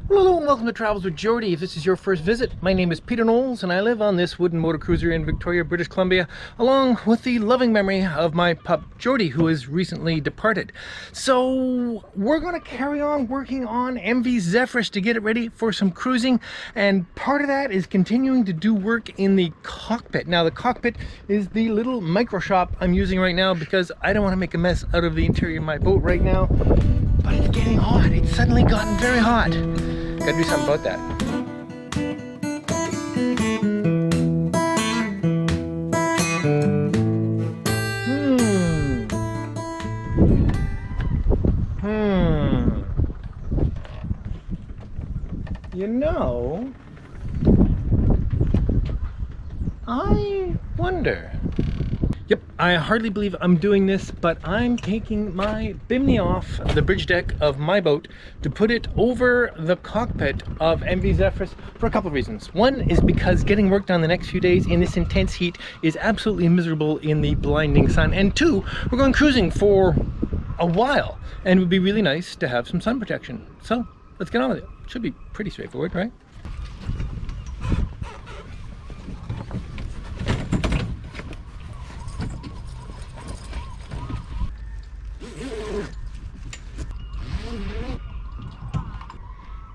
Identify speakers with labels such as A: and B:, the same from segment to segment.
A: Hello and welcome to Travels with Geordie. If this is your first visit, my name is Peter Knowles and I live on this wooden motor cruiser in Victoria, British Columbia, along with the loving memory of my pup Geordie, who has recently departed. So we're going to carry on working on MV Zfish to get it ready for some cruising, and part of that is continuing to do work in the cockpit. Now the cockpit is the little micro shop I'm using right now because I don't want to make a mess out of the interior of my boat right now. But it's getting hot. It's suddenly gotten very hot. Gotta do something about that. You know, I wonder. Yep, I hardly believe I'm doing this, but I'm taking my Bimini off the bridge deck of my boat to put it over the cockpit of MV Zfish for a couple of reasons. One is because getting work done the next few days in this intense heat is absolutely miserable in the blinding sun. And two, we're going cruising for a while, and it would be really nice to have some sun protection. So let's get on with it. Should be pretty straightforward, right?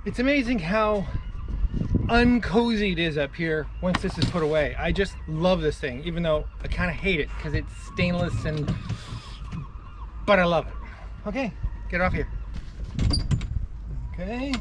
A: It's amazing how uncozy it is up here once this is put away. I just love this thing, even though I kind of hate it because it's stainless but I love it. Okay, get off here. Okay.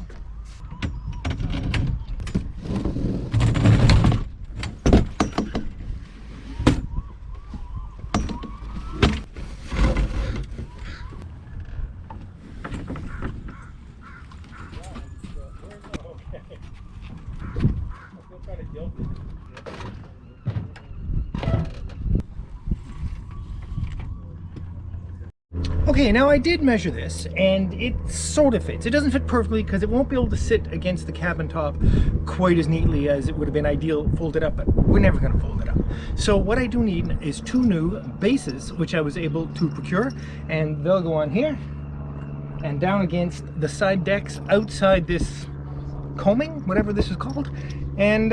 A: Okay, now I did measure this and it sort of fits. It doesn't fit perfectly because it won't be able to sit against the cabin top quite as neatly as it would have been ideal folded up, but we're never going to fold it up. So what I do need is two new bases, which I was able to procure, and they'll go on here and down against the side decks outside this coaming, whatever this is called, and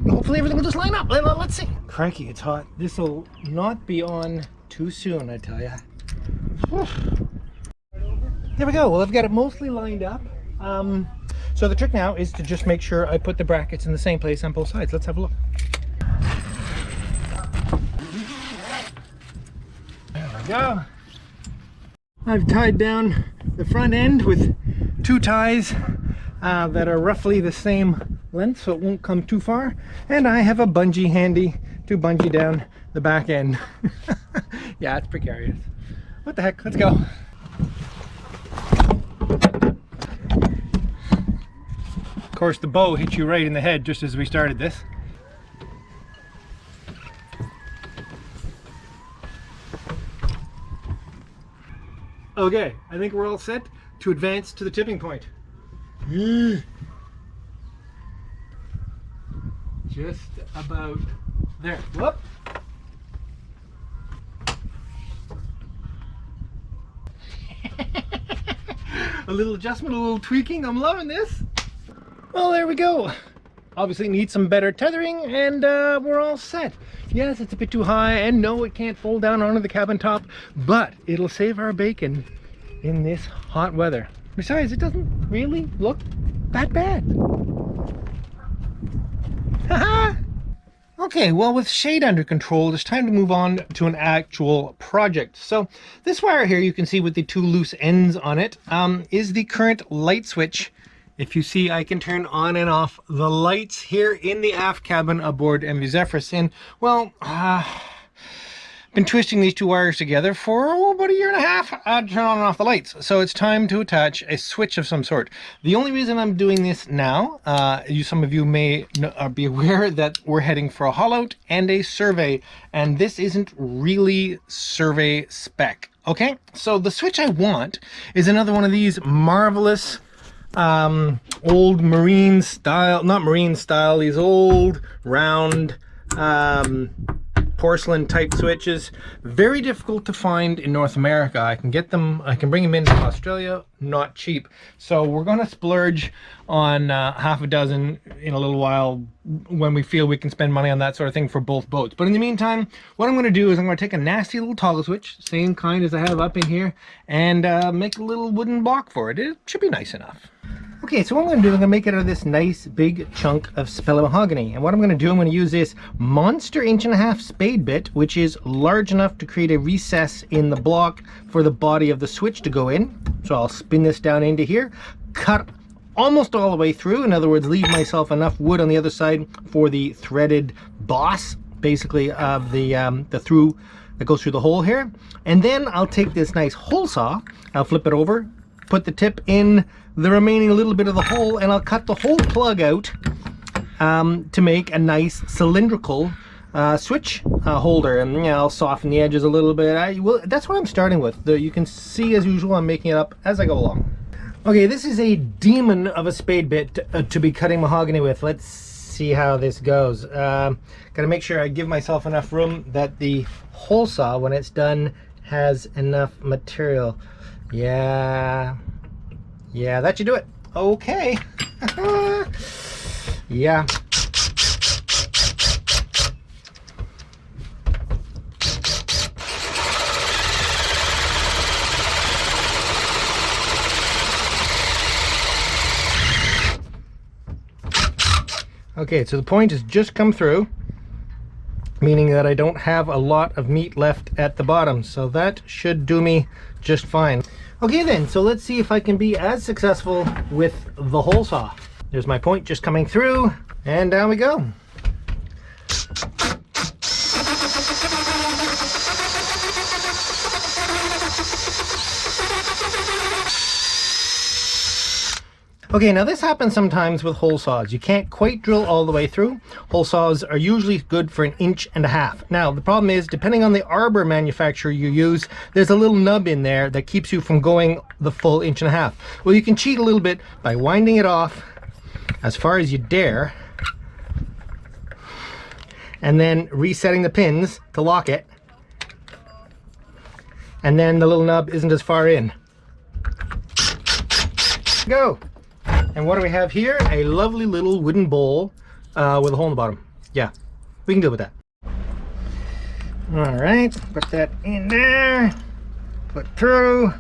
A: hopefully everything will just line up. Let's see. Crikey, it's hot. This will not be on too soon, I tell ya. There we go. Well, I've got it mostly lined up. So the trick now is to just make sure I put the brackets in the same place on both sides. Let's have a look. There we go. I've tied down the front end with two ties that are roughly the same length, so it won't come too far. And I have a bungee handy to bungee down the back end. Yeah, it's precarious. What the heck? Let's go. Of course, the bow hit you right in the head just as we started this. Okay, I think we're all set to advance to the tipping point. Just about there. Whoop. A little adjustment, a little tweaking. I'm loving this. Well, there we go. Obviously need some better tethering, and we're all set. Yes, it's a bit too high, and no, it can't fold down onto the cabin top, but it'll save our bacon in this hot weather. Besides, it doesn't really look that bad. Haha! Okay, well, with shade under control, it's time to move on to an actual project. So this wire here, you can see with the two loose ends on it, is the current light switch. If you see, I can turn on and off the lights here in the aft cabin aboard MV Zfish. And, well, been twisting these two wires together for about a year and a half to turn on and off the lights. So it's time to attach a switch of some sort. The only reason I'm doing this now, some of you may be aware that we're heading for a haul out and a survey, and this isn't really survey spec. Okay, so the switch I want is another one of these marvelous old marine style, not marine style, these old round porcelain type switches. Very difficult to find in North America. I can get them, I can bring them in from Australia, not cheap. So we're going to splurge on half a dozen in a little while when we feel we can spend money on that sort of thing for both boats. But in the meantime, what I'm going to do is I'm going to take a nasty little toggle switch, same kind as I have up in here, and make a little wooden block for it. It should be nice enough. Okay, so what I'm going to do, I'm going to make it out of this nice big chunk of Spilla mahogany. And what I'm going to do, I'm going to use this monster 1.5" spade bit, which is large enough to create a recess in the block for the body of the switch to go in. So I'll spin this down into here, cut almost all the way through. In other words, leave myself enough wood on the other side for the threaded boss, basically, of the through that goes through the hole here. And then I'll take this nice hole saw, I'll flip it over, put the tip in the remaining little bit of the hole, and I'll cut the whole plug out to make a nice cylindrical switch holder. And I'll soften the edges a little bit. Well, that's what I'm starting with. You can see, as usual, I'm making it up as I go along. Okay, this is a demon of a spade bit to be cutting mahogany with. Let's see how this goes. Gotta make sure I give myself enough room that the hole saw, when it's done, has enough material. Yeah, that should do it. Okay. Yeah. Okay, so the point has just come through, meaning that I don't have a lot of meat left at the bottom, so that should do me just fine. Okay then, so let's see if I can be as successful with the hole saw. There's my point just coming through, and down we go. Okay, now this happens sometimes with hole saws. You can't quite drill all the way through. Hole saws are usually good for 1.5 inches. Now, the problem is, depending on the arbor manufacturer you use, there's a little nub in there that keeps you from going the full 1.5 inches. Well, you can cheat a little bit by winding it off as far as you dare, and then resetting the pins to lock it, and then the little nub isn't as far in. Go! And what do we have here? A lovely little wooden bowl with a hole in the bottom. Yeah, we can deal with that. All right, put that in there, put through,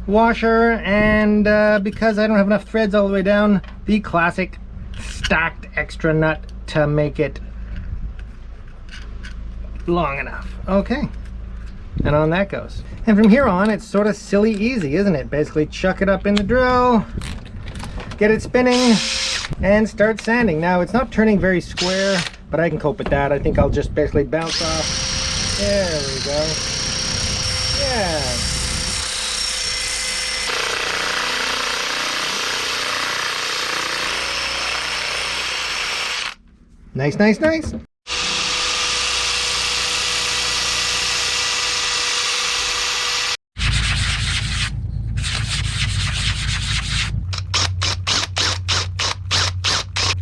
A: washer, and because I don't have enough threads all the way down, the classic stacked extra nut to make it long enough. Okay, and on that goes. And from here on, it's sort of silly easy, isn't it? Basically chuck it up in the drill, get it spinning, and start sanding. Now, it's not turning very square, but I can cope with that. I think I'll just basically bounce off. There we go. Yeah. Nice, nice, nice.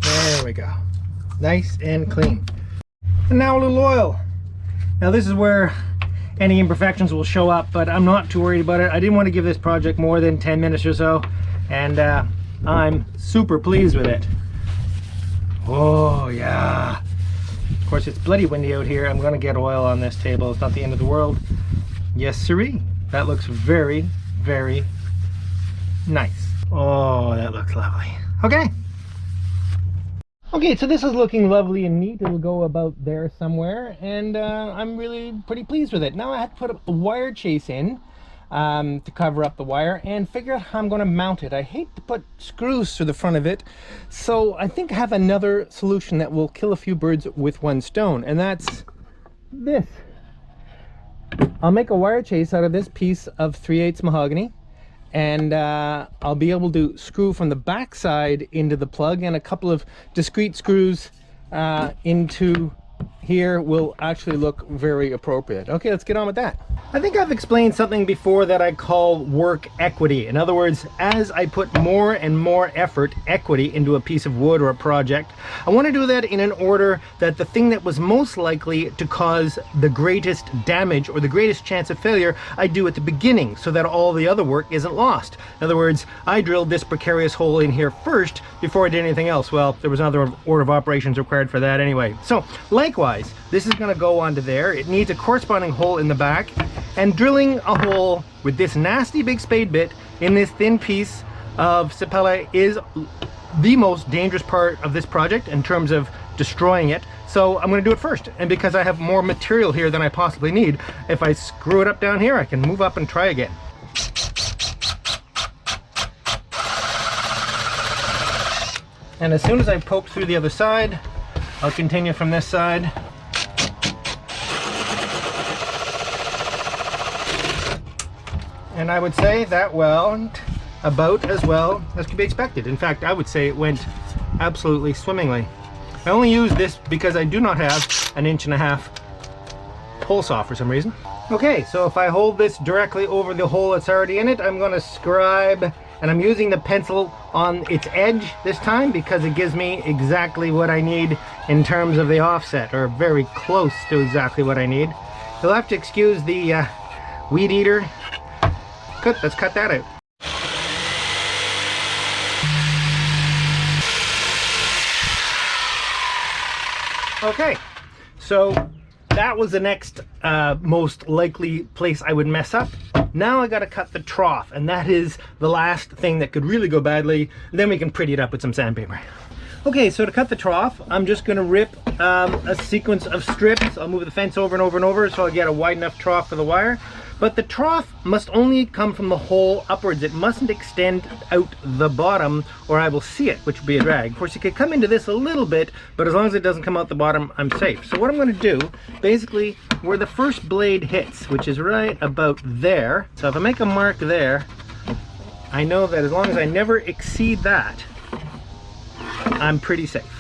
A: There we go. Nice and clean. And now a little oil. Now this is where any imperfections will show up, but I'm not too worried about it. I didn't want to give this project more than 10 minutes or so, and I'm super pleased with it. Oh yeah. Of course, it's bloody windy out here. I'm gonna get oil on this table. It's not the end of the world. Yes siree. That looks very, very nice. Oh, that looks lovely. Okay. Okay, so this is looking lovely and neat. It'll go about there somewhere, and I'm really pretty pleased with it. Now I have to put a wire chase in to cover up the wire and figure out how I'm going to mount it. I hate to put screws through the front of it, so I think I have another solution that will kill a few birds with one stone, and that's this. I'll make a wire chase out of this piece of 3/8 mahogany, and I'll be able to screw from the back side into the plug, and a couple of discrete screws into here will actually look very appropriate. Okay, let's get on with that. I think I've explained something before that I call work equity. In other words, as I put more and more effort, equity, into a piece of wood or a project, I want to do that in an order that the thing that was most likely to cause the greatest damage or the greatest chance of failure, I do at the beginning, so that all the other work isn't lost. In other words, I drilled this precarious hole in here first before I did anything else. Well, there was another order of operations required for that anyway. So likewise, this is going to go onto there. It needs a corresponding hole in the back, and drilling a hole with this nasty big spade bit in this thin piece of sapele is the most dangerous part of this project in terms of destroying it. So I'm going to do it first, and because I have more material here than I possibly need, if I screw it up down here, I can move up and try again. And as soon as I poke through the other side, I'll continue from this side. And I would say that went about as well as could be expected. In fact, I would say it went absolutely swimmingly. I only use this because I do not have an 1.5-inch hole saw for some reason. Okay, so if I hold this directly over the hole that's already in it, I'm going to scribe, and I'm using the pencil on its edge this time because it gives me exactly what I need in terms of the offset, or very close to exactly what I need. You'll have to excuse the weed eater. Good, let's cut that out. Okay, so that was the next most likely place I would mess up. Now I gotta cut the trough, and that is the last thing that could really go badly. Then we can pretty it up with some sandpaper. Okay, so to cut the trough, I'm just gonna rip a sequence of strips. I'll move the fence over and over and over so I get a wide enough trough for the wire. But the trough must only come from the hole upwards. It mustn't extend out the bottom, or I will see it, which would be a drag. Of course, you could come into this a little bit, but as long as it doesn't come out the bottom, I'm safe. So what I'm going to do, basically, where the first blade hits, which is right about there. So if I make a mark there, I know that as long as I never exceed that, I'm pretty safe.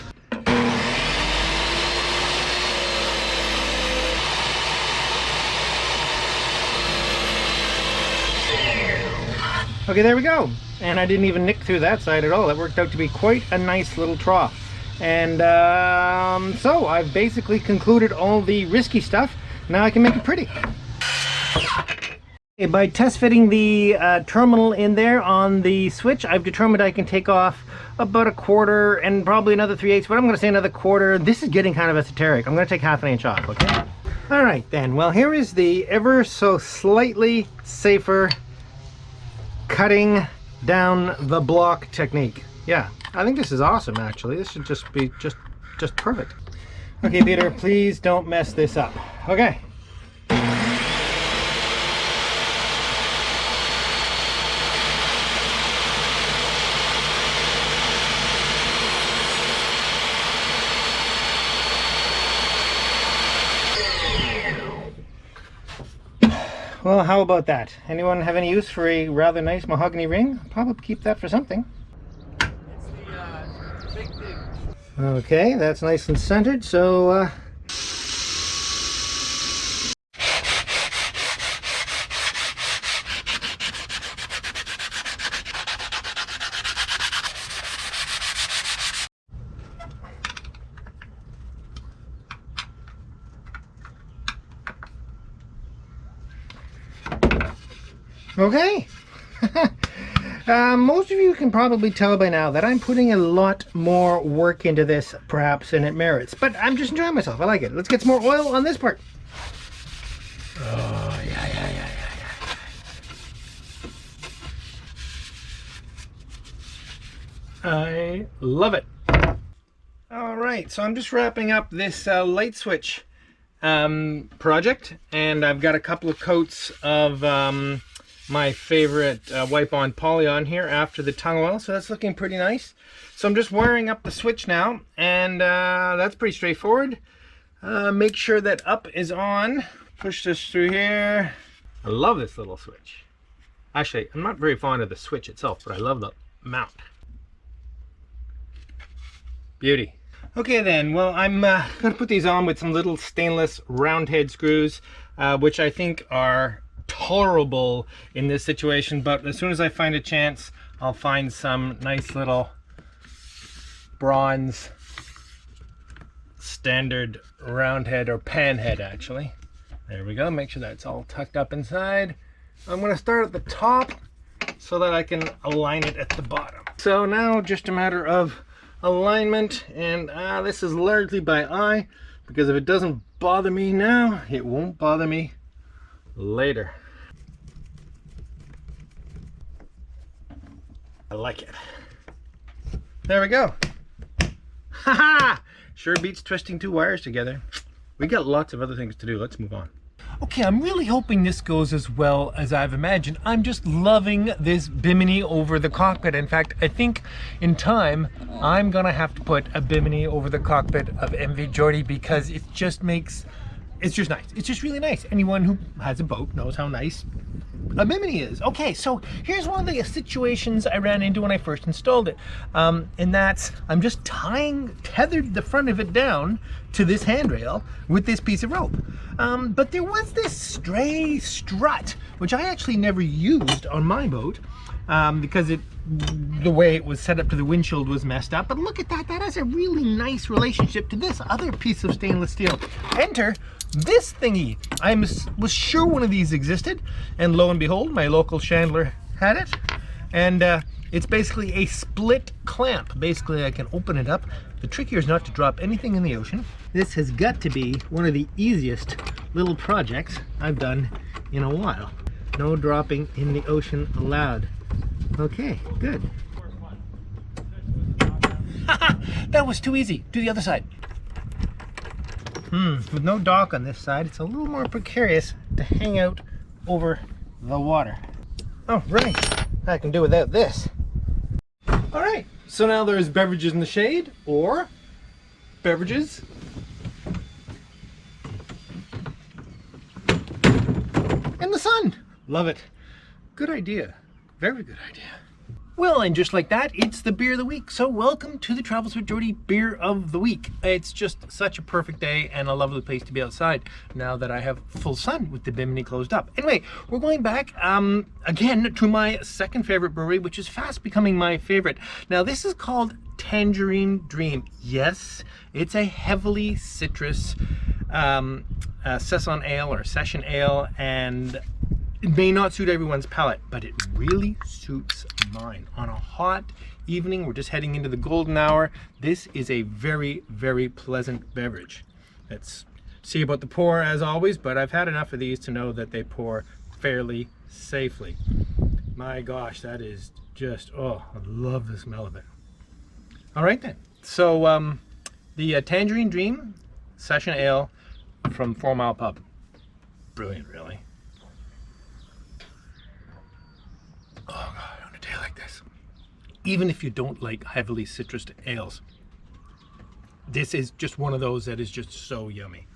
A: Okay, there we go. And I didn't even nick through that side at all. That worked out to be quite a nice little trough. And so I've basically concluded all the risky stuff. Now I can make it pretty. Okay, by test fitting the terminal in there on the switch, I've determined I can take off about 1/4 and probably another 3/8, but I'm going to say another 1/4. This is getting kind of esoteric. I'm going to take 1/2 inch off, okay? All right then. Well, here is the ever so slightly safer cutting down the block technique. Yeah, I think this is awesome actually. This should just be just perfect. Okay, Peter, please don't mess this up. Okay. Well, how about that? Anyone have any use for a rather nice mahogany ring? I'll probably keep that for something.
B: It's the big thing.
A: Okay, that's nice and centered, so okay. Most of you can probably tell by now that I'm putting a lot more work into this, perhaps, than it merits. But I'm just enjoying myself. I like it. Let's get some more oil on this part. Oh, yeah. I love it. All right, so I'm just wrapping up this light switch project, and I've got a couple of coats of my favorite wipe-on poly on here after the tung oil, so that's looking pretty nice. So I'm just wiring up the switch now, and that's pretty straightforward. Make sure that up is on. Push this through here. I love this little switch. Actually, I'm not very fond of the switch itself, but I love the mount. Beauty. Okay then, well, I'm gonna put these on with some little stainless round head screws, which I think are tolerable in this situation, but as soon as I find a chance, I'll find some nice little bronze standard round head, or pan head actually. There we go, make sure that's all tucked up inside. I'm gonna start at the top so that I can align it at the bottom. So now just a matter of alignment, and this is largely by eye, because if it doesn't bother me now, it won't bother me later. I like it. There we go. Haha! Sure beats twisting two wires together. We got lots of other things to do. Let's move on. Okay, I'm really hoping this goes as well as I've imagined. I'm just loving this Bimini over the cockpit. In fact, I think in time, I'm gonna have to put a Bimini over the cockpit of MV Geordie, because it just makes, it's just nice. It's just really nice. Anyone who has a boat knows how nice a Bimini is. Okay, so here's one of the situations I ran into when I first installed it. And that's, I'm just tethered the front of it down to this handrail with this piece of rope. But there was this stray strut, which I actually never used on my boat, because the way it was set up to the windshield was messed up. But look at that, that has a really nice relationship to this other piece of stainless steel. Enter this thingy. I was sure one of these existed, and lo and behold, my local chandler had it. And it's basically a split clamp. Basically, I can open it up. The trick here is not to drop anything in the ocean. This has got to be one of the easiest little projects I've done in a while. No dropping in the ocean allowed. Okay, good. That was too easy. Do the other side. With no dock on this side, it's a little more precarious to hang out over the water. Oh, right. I can do without this. All right. So now there's beverages in the shade, or beverages in the sun. Love it. Good idea. Very good idea. Well, and just like that, it's the beer of the week. So welcome to the Travels with Geordie Beer of the Week. It's just such a perfect day and a lovely place to be outside now that I have full sun with the Bimini closed up. Anyway, we're going back again to my second favorite brewery, which is fast becoming my favorite. Now, this is called Tangerine Dream. Yes, it's a heavily citrus saison ale or session ale, and it may not suit everyone's palate, but it really suits mine. On a hot evening, we're just heading into the golden hour. This is a very, very pleasant beverage. Let's see about the pour as always, but I've had enough of these to know that they pour fairly safely. My gosh, that is just, oh, I love the smell of it. All right then. So the Tangerine Dream Session Ale from 4 Mile Pub. Brilliant, really. Oh God, on a day like this, even if you don't like heavily citrused ales, this is just one of those that is just so yummy.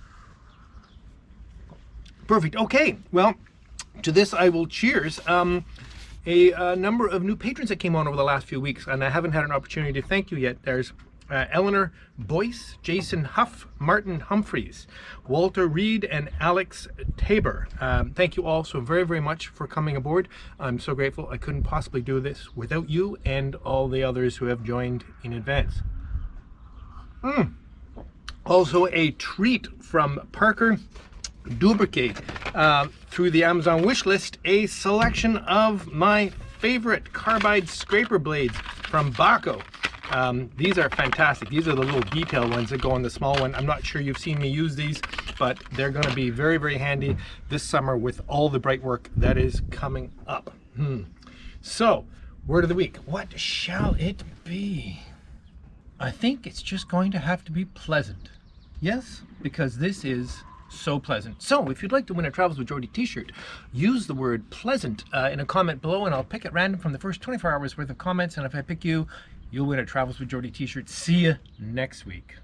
A: Perfect. Okay, well, to this I will cheers. A number of new patrons that came on over the last few weeks, and I haven't had an opportunity to thank you yet. There's Eleanor Boyce, Jason Huff, Martin Humphreys, Walter Reed, and Alex Tabor. Thank you all so very, very much for coming aboard. I'm so grateful. I couldn't possibly do this without you and all the others who have joined in advance. Also a treat from Parker Duberke through the Amazon wish list, a selection of my favorite carbide scraper blades from Baco. These are fantastic. These are the little detail ones that go on the small one. I'm not sure you've seen me use these, but they're going to be very, very handy this summer with all the bright work that is coming up. So, word of the week. What shall it be? I think it's just going to have to be pleasant. Yes, because this is so pleasant. So if you'd like to win a Travels with Geordie t-shirt, use the word pleasant in a comment below, and I'll pick at random from the first 24 hours worth of comments, and if I pick you, you'll win a Travels with Geordie t-shirt. See you next week.